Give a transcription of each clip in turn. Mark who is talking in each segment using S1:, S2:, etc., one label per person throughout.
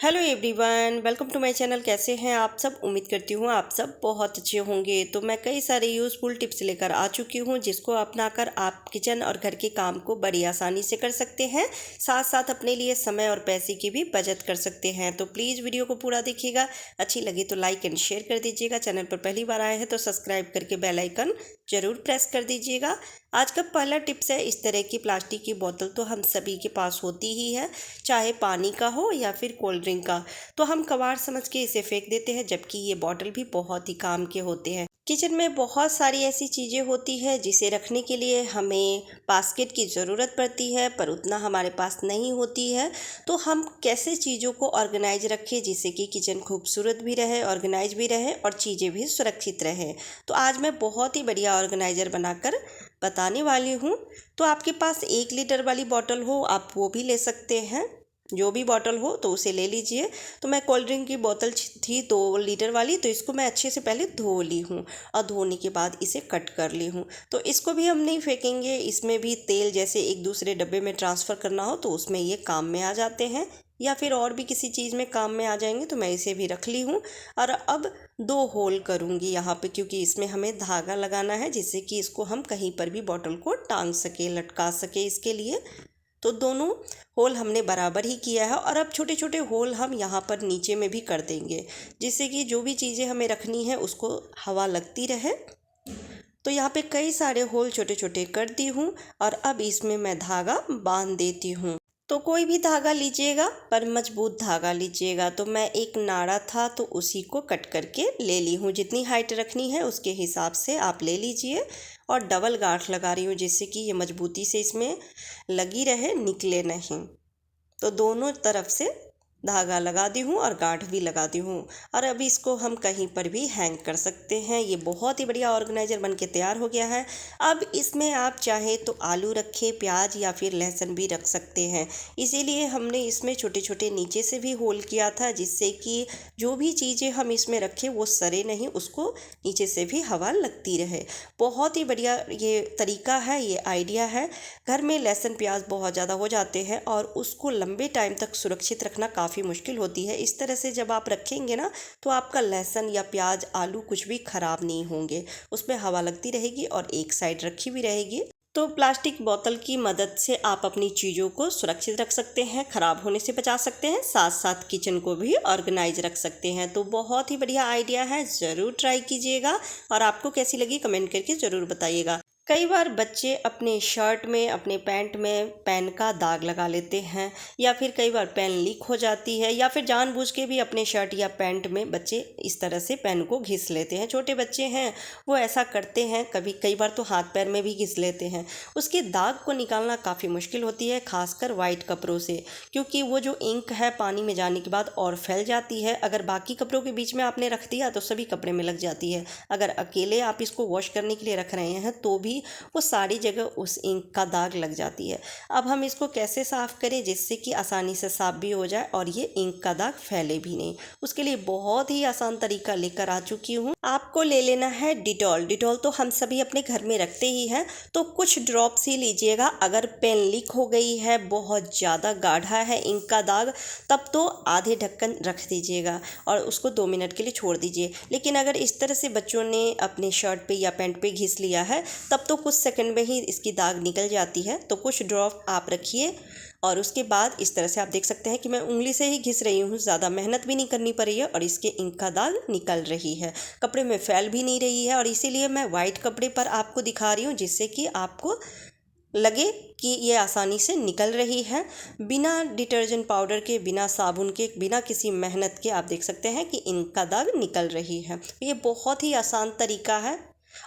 S1: Hello everyone, welcome to my channel. कैसे हैं आप सब? उम्मीद करती हूँ आप सब बहुत अच्छे होंगे। तो मैं कई सारे यूज़फुल टिप्स लेकर आ चुकी हूँ जिसको अपनाकर आप किचन और घर के काम को बड़ी आसानी से कर सकते हैं, साथ साथ अपने लिए समय और पैसे की भी बचत कर सकते हैं। तो प्लीज़ वीडियो को पूरा देखिएगा। अच्छी लगी तो लाइक एंड शेयर कर दीजिएगा। चैनल पर पहली बार आए हैं तो सब्सक्राइब करके बेल आइकन ज़रूर प्रेस कर दीजिएगा। आज का पहला टिप्स है, इस तरह की प्लास्टिक की बोतल तो हम सभी के पास होती ही है, चाहे पानी का हो या फिर कोल्ड ड्रिंक का। तो हम कबाड़ समझ के इसे फेंक देते हैं, जबकि ये बॉटल भी बहुत ही काम के होते हैं। किचन में बहुत सारी ऐसी चीज़ें होती है जिसे रखने के लिए हमें बास्केट की ज़रूरत पड़ती है, पर उतना हमारे पास नहीं होती है। तो हम कैसे चीज़ों को ऑर्गेनाइज रखें जिससे कि किचन खूबसूरत भी रहे, ऑर्गेनाइज भी रहे और चीज़ें भी सुरक्षित रहे। तो आज मैं बहुत ही बढ़िया ऑर्गेनाइज़र बनाकर बताने वाली हूँ। तो आपके पास 1 लीटर वाली बॉटल हो, आप वो भी ले सकते हैं। जो भी बॉटल हो तो उसे ले लीजिए। तो मैं कोल्ड ड्रिंक की बोतल थी 2 लीटर वाली, तो इसको मैं अच्छे से पहले धो ली हूँ और धोने के बाद इसे कट कर ली हूँ। तो इसको भी हम नहीं फेंकेंगे, इसमें भी तेल जैसे एक दूसरे डब्बे में ट्रांसफ़र करना हो तो उसमें ये काम में आ जाते हैं, या फिर और भी किसी चीज़ में काम में आ जाएंगे। तो मैं इसे भी रख ली हूँ। और अब 2 होल करूँगी यहाँ पे, क्योंकि इसमें हमें धागा लगाना है जिससे कि इसको हम कहीं पर भी बॉटल को टांग सके, लटका सके। इसके लिए तो दोनों होल हमने बराबर ही किया है। और अब छोटे छोटे होल हम यहाँ पर नीचे में भी कर देंगे, जिससे कि जो भी चीज़ें हमें रखनी है उसको हवा लगती रहे। तो यहाँ पे कई सारे होल छोटे छोटे कर दी हूँ और अब इसमें मैं धागा बांध देती हूँ। तो कोई भी धागा लीजिएगा, पर मजबूत धागा लीजिएगा। तो मैं एक नाड़ा था तो उसी को कट करके ले ली हूँ। जितनी हाइट रखनी है उसके हिसाब से आप ले लीजिए। और डबल गांठ लगा रही हूँ जिससे कि ये मजबूती से इसमें लगी रहे, निकले नहीं। तो दोनों तरफ से धागा लगा दी हूँ और गांठ भी लगा दी हूँ। और अभी इसको हम कहीं पर भी हैंग कर सकते हैं। ये बहुत ही बढ़िया ऑर्गेनाइज़र बन के तैयार हो गया है। अब इसमें आप चाहे तो आलू रखें, प्याज या फिर लहसुन भी रख सकते हैं। इसीलिए हमने इसमें छोटे छोटे नीचे से भी होल किया था, जिससे कि जो भी चीज़ें हम इसमें रखें वो सड़े नहीं, उसको नीचे से भी हवा लगती रहे। बहुत ही बढ़िया ये तरीका है, ये आइडिया है। घर में लहसुन प्याज बहुत ज़्यादा हो जाते हैं और उसको लंबे टाइम तक सुरक्षित रखना काफ़ी मुश्किल होती है। इस तरह से जब आप रखेंगे ना, तो आपका लहसुन या प्याज, आलू कुछ भी ख़राब नहीं होंगे। उसमें हवा लगती रहेगी और एक साइड रखी भी रहेगी। तो प्लास्टिक बोतल की मदद से आप अपनी चीज़ों को सुरक्षित रख सकते हैं, ख़राब होने से बचा सकते हैं, साथ साथ किचन को भी ऑर्गेनाइज रख सकते हैं। तो बहुत ही बढ़िया आइडिया है, ज़रूर ट्राई कीजिएगा। और आपको कैसी लगी कमेंट करके ज़रूर बताइएगा। कई बार बच्चे अपने शर्ट में, अपने पैंट में पेन का दाग लगा लेते हैं, या फिर कई बार पेन लीक हो जाती है, या फिर जानबूझ के भी अपने शर्ट या पैंट में बच्चे इस तरह से पेन को घिस लेते हैं। छोटे बच्चे हैं वो ऐसा करते हैं, कभी कई बार तो हाथ पैर में भी घिस लेते हैं। उसके दाग को निकालना काफ़ी मुश्किल होती है, खासकर वाइट कपड़ों से, क्योंकि वो जो इंक है पानी में जाने के बाद और फैल जाती है। अगर बाकी कपड़ों के बीच में आपने रख दिया तो सभी कपड़े में लग जाती है। अगर अकेले आप इसको वॉश करने के लिए रख रहे हैं तो भी वो सारी जगह उस इंक का दाग लग जाती है। अब हम इसको कैसे साफ़ करें जिससे कि आसानी से साफ़ भी हो जाए और ये इंक का दाग फैले भी नहीं? उसके लिए बहुत ही आसान तरीका लेकर आ चुकी हूँ। आपको ले लेना है डिटॉल। डिटॉल तो हम सभी अपने घर में रखते ही हैं, तो कुछ ड्रॉप्स ही लीजिएगा। अगर पेन लीक हो गई है, बहुत ज़्यादा गाढ़ा है इंक का दाग, तब तो आधे ढक्कन रख दीजिएगा और उसको 2 मिनट के लिए छोड़ दीजिए। लेकिन अगर इस तरह से बच्चों ने अपने शर्ट पे या पैंट पे घिस लिया है, तब तो कुछ सेकंड में ही इसकी दाग निकल जाती है। तो कुछ ड्रॉप आप रखिए और उसके बाद इस तरह से आप देख सकते हैं कि मैं उंगली से ही घिस रही हूँ, ज़्यादा मेहनत भी नहीं करनी पड़ रही है और इसके इंक का दाग निकल रही है, कपड़े में फैल भी नहीं रही है। और इसीलिए मैं वाइट कपड़े पर आपको दिखा रही हूँ, जिससे कि आपको लगे कि ये आसानी से निकल रही है। बिना डिटर्जेंट पाउडर के, बिना साबुन के, बिना किसी मेहनत के आप देख सकते हैं कि इंक का दाग निकल रही है। ये बहुत ही आसान तरीका है।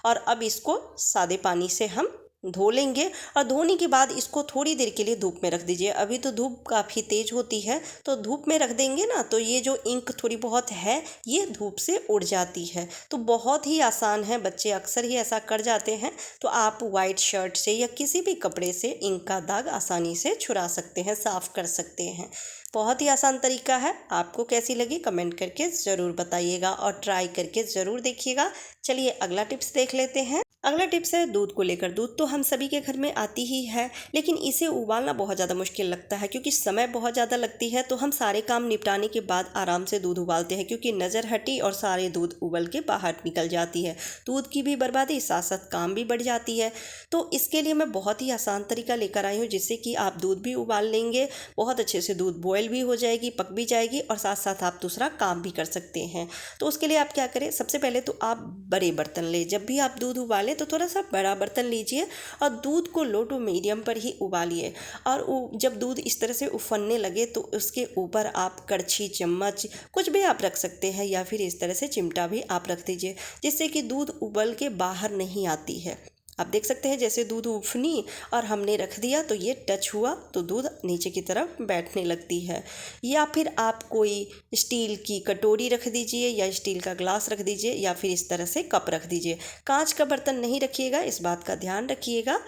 S1: और अब इसको सादे पानी से हम धो लेंगे और धोने के बाद इसको थोड़ी देर के लिए धूप में रख दीजिए। अभी तो धूप काफ़ी तेज़ होती है, तो धूप में रख देंगे ना तो ये जो इंक थोड़ी बहुत है ये धूप से उड़ जाती है। तो बहुत ही आसान है, बच्चे अक्सर ही ऐसा कर जाते हैं। तो आप वाइट शर्ट से या किसी भी कपड़े से इंक का दाग आसानी से छुड़ा सकते हैं, साफ़ कर सकते हैं। बहुत ही आसान तरीका है। आपको कैसी लगी कमेंट करके ज़रूर बताइएगा और ट्राई करके ज़रूर देखिएगा। चलिए अगला टिप्स देख लेते हैं। अगला टिप्स है दूध को लेकर। दूध तो हम सभी के घर में आती ही है, लेकिन इसे उबालना बहुत ज़्यादा मुश्किल लगता है क्योंकि समय बहुत ज़्यादा लगती है। तो हम सारे काम निपटाने के बाद आराम से दूध उबालते हैं क्योंकि नज़र हटी और सारे दूध उबल के बाहर निकल जाती है। दूध की भी बर्बादी, साथ साथ काम भी बढ़ जाती है। तो इसके लिए मैं बहुत ही आसान तरीका लेकर आई हूँ जिससे कि आप दूध भी उबाल लेंगे, बहुत अच्छे से दूध बॉयल भी हो जाएगी, पक भी जाएगी और साथ साथ आप दूसरा काम भी कर सकते हैं। तो उसके लिए आप क्या करें, सबसे पहले तो आप बड़े बर्तन लें। जब भी आप दूध उबालें तो थोड़ा सा बड़ा बर्तन लीजिए और दूध को लो टू मीडियम पर ही उबालिए। और जब दूध इस तरह से उफनने लगे तो उसके ऊपर आप कड़छी, चम्मच कुछ भी आप रख सकते हैं या फिर इस तरह से चिमटा भी आप रख दीजिए जिससे कि दूध उबल के बाहर नहीं आती है। आप देख सकते हैं जैसे दूध उफनी और हमने रख दिया तो ये टच हुआ तो दूध नीचे की तरफ बैठने लगती है। या फिर आप कोई स्टील की कटोरी रख दीजिए या स्टील का ग्लास रख दीजिए या फिर इस तरह से कप रख दीजिए। कांच का बर्तन नहीं रखिएगा, इस बात का ध्यान रखिएगा।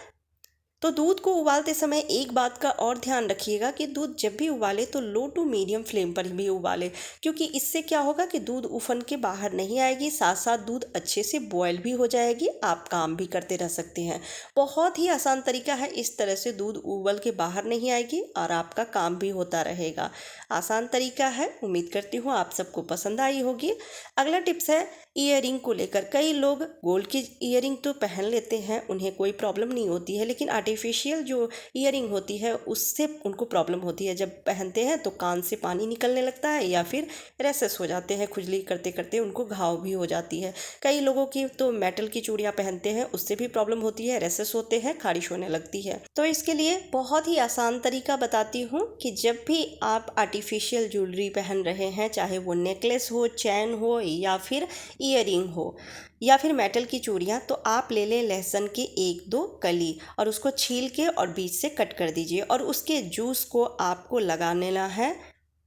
S1: तो दूध को उबालते समय एक बात का और ध्यान रखिएगा कि दूध जब भी उबाले तो लो टू मीडियम फ्लेम पर भी उबाले क्योंकि इससे क्या होगा कि दूध उफन के बाहर नहीं आएगी, साथ साथ दूध अच्छे से बॉयल भी हो जाएगी, आप काम भी करते रह सकते हैं। बहुत ही आसान तरीका है, इस तरह से दूध उबल के बाहर नहीं आएगी और आपका काम भी होता रहेगा। आसान तरीका है, उम्मीद करती हूँ आप सबको पसंद आई होगी। अगला टिप्स है ईयरिंग को लेकर। कई लोग गोल्ड की ईयरिंग तो पहन लेते हैं, उन्हें कोई प्रॉब्लम नहीं होती है, लेकिन आर्टिफिशियल जो ईयरिंग होती है उससे उनको प्रॉब्लम होती है। जब पहनते हैं तो कान से पानी निकलने लगता है या फिर रैसेस हो जाते हैं, खुजली करते करते उनको घाव भी हो जाती है। कई लोगों की तो मेटल की चूड़ियाँ पहनते हैं, उससे भी प्रॉब्लम होती है, रैसेस होते हैं, खारिश होने लगती है। तो इसके लिए बहुत ही आसान तरीका बताती हूँ कि जब भी आप आर्टिफिशियल ज्वेलरी पहन रहे हैं, चाहे वो नेकलेस हो, चैन हो या फिर ईयरिंग हो या फिर मेटल की चूड़ियाँ, तो आप ले लें लहसुन की 1-2 कली और उसको छील के और बीच से कट कर दीजिए और उसके जूस को आपको लगा लेना है।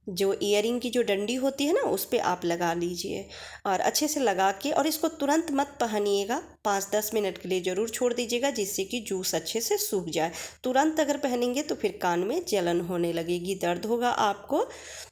S1: जो ईयरिंग की जो डंडी होती है ना उस पे आप लगा लीजिए और अच्छे से लगा के, और इसको तुरंत मत पहनिएगा, 5-10 मिनट के लिए ज़रूर छोड़ दीजिएगा जिससे कि जूस अच्छे से सूख जाए। तुरंत अगर पहनेंगे तो फिर कान में जलन होने लगेगी, दर्द होगा आपको।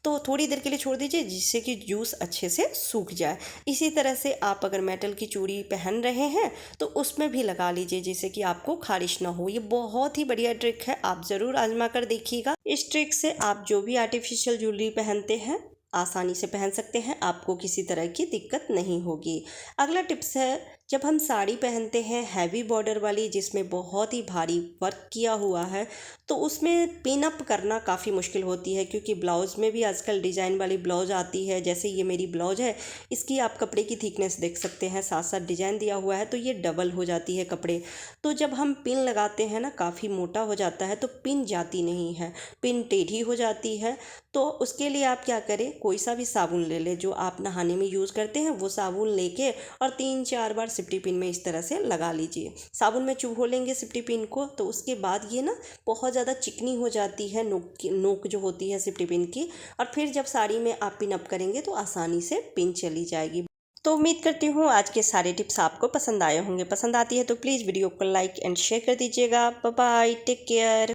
S1: तो थोड़ी देर के लिए छोड़ दीजिए जिससे कि जूस अच्छे से सूख जाए। इसी तरह से आप अगर मेटल की चूड़ी पहन रहे हैं तो उसमें भी लगा लीजिए जिससे कि आपको खारिश ना हो। ये बहुत ही बढ़िया ट्रिक है, आप ज़रूर आजमा कर देखिएगा। इस ट्रिक से आप जो भी आर्टिफिशियल ज्वेलरी पहनते हैं आसानी से पहन सकते हैं, आपको किसी तरह की दिक्कत नहीं होगी। अगला टिप्स है, जब हम साड़ी पहनते हैं हैवी बॉर्डर वाली जिसमें बहुत ही भारी वर्क किया हुआ है तो उसमें पिन अप करना काफ़ी मुश्किल होती है क्योंकि ब्लाउज़ में भी आजकल डिज़ाइन वाली ब्लाउज़ आती है। जैसे ये मेरी ब्लाउज़ है, इसकी आप कपड़े की थिकनेस देख सकते हैं, साथ साथ डिज़ाइन दिया हुआ है तो ये डबल हो जाती है कपड़े। तो जब हम पिन लगाते हैं ना, काफ़ी मोटा हो जाता है तो पिन जाती नहीं है, पिन टेढ़ी हो जाती है। तो उसके लिए आप क्या करें, कोई सा भी साबुन ले लें जो आप नहाने में यूज़ करते हैं, वो साबुन लेके और 3-4 बार सिफ्टी पिन में इस तरह से लगा लीजिए। साबुन में चुभो लेंगे सिफ्टी पिन को तो उसके बाद ये ना बहुत ज़्यादा चिकनी हो जाती है, नोक जो होती है सिफ्टी पिन की, और फिर जब साड़ी में आप पिन अप करेंगे तो आसानी से पिन चली जाएगी। तो उम्मीद करती हूँ आज के सारे टिप्स आपको पसंद आए होंगे। पसंद आती है तो प्लीज़ वीडियो को लाइक एंड शेयर कर दीजिएगा। Bye bye, take care.